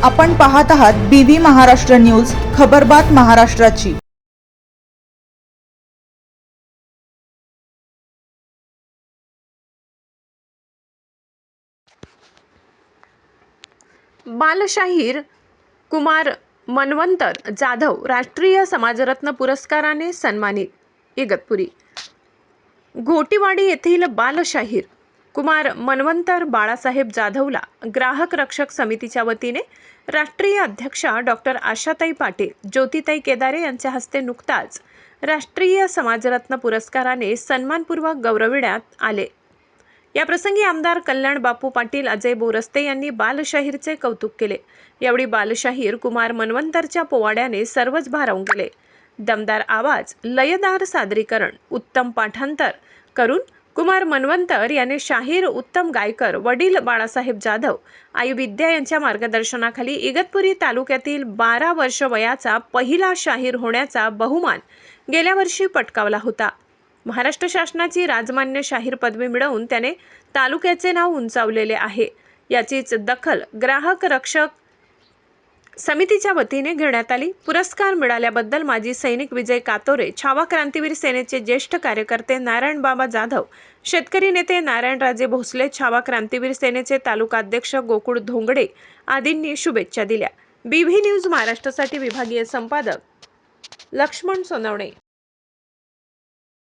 आपण पाहत आहात BV महाराष्ट्र न्यूज, खबरबात महाराष्ट्राची। बालशाहीर कुमार मनवंतर जाधव राष्ट्रीय समाजरत्न पुरस्काराने सन्मानित। इगतपुरी घोटीवाडी येथील बालशाहीर कुमार मनवंतर बाळासाहेब जाधवला ग्राहक रक्षक समितीच्या वतीने राष्ट्रीय अध्यक्षा डॉक्टर आशाताई पाटील, ज्योतिताई केदारे यांच्या हस्ते नुकताच राष्ट्रीय समाजरत्न पुरस्काराने सन्मानपूर्वक गौरविण्यात आले। या प्रसंगी आमदार कल्याण बापू पाटील, अजय बोरस्ते यांनी बालशाहीरचे कौतुक केले। यावेळी बालशाहीर कुमार मनवंतरच्या पोवाड्याने सर्वच भारावून गेले। दमदार आवाज, लयदार सादरीकरण, उत्तम पाठांतर करून कुमार मनवंतर याने शाहीर उत्तम गायकर वडील बाळासाहेब जाधव, आई विद्या यांच्या मार्गदर्शनाखाली इगतपुरी तालुक्यातील 12 वर्ष वयाचा पहिला शाहीर होण्याचा बहुमान गेल्या वर्षी पटकावला होता। महाराष्ट्र शासनाची राजमान्य शाहीर पदवी मिळवून त्याने तालुक्याचे नाव उंचावलेले आहे। याचीच दखल ग्राहक रक्षक समितीच्या वतीने घेण्यात आली। पुरस्कार मिळाल्याबद्दल माजी सैनिक विजय कातोरे, छावा क्रांतीवीर सेनेचे ज्येष्ठ कार्यकर्ते नारायण बाबा जाधव, शेतकरी नेते नारायणराजे भोसले, छावा क्रांतीवीर सेनेचे तालुका अध्यक्ष गोकुळ धोंगडे आदींनी शुभेच्छा दिल्या। BV न्यूज महाराष्ट्रासाठी विभागीय संपादक लक्ष्मण सोनवणे।